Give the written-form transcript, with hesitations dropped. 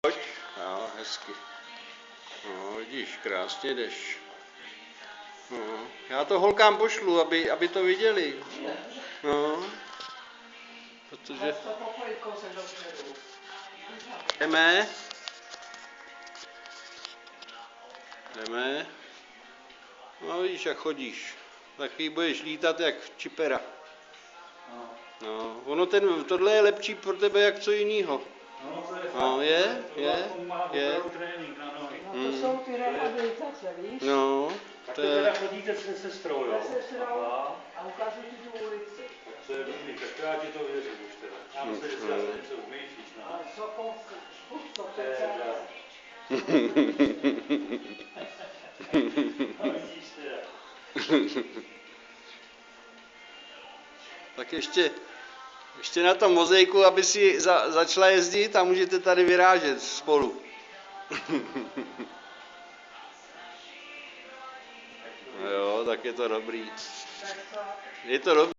Pojď. Jo, hezky. No, vidíš, krásně jdeš. No, já to holkám pošlu, aby to viděli. No, protože... Jdeme. Jdeme. No, vidíš, jak chodíš. Taky budeš lítat jak čipera. No, ono tohle je lepší pro tebe jak co jinýho. No, je. No to jsou ty rehabilitace, víš? No, tak to teda chodíte se sestrou, jo? Se sestrou a ukážu ti tu ulici. To je dobrý, tak já ti to věřím už teda. Já myslím, že si já se něco umýšlíš, no. Ale co to Teda. No vidíš teda. Tak ještě na tom vozejku, aby si začala jezdit a můžete tady vyrážet spolu. No jo, tak je to dobrý. Je to dobrý.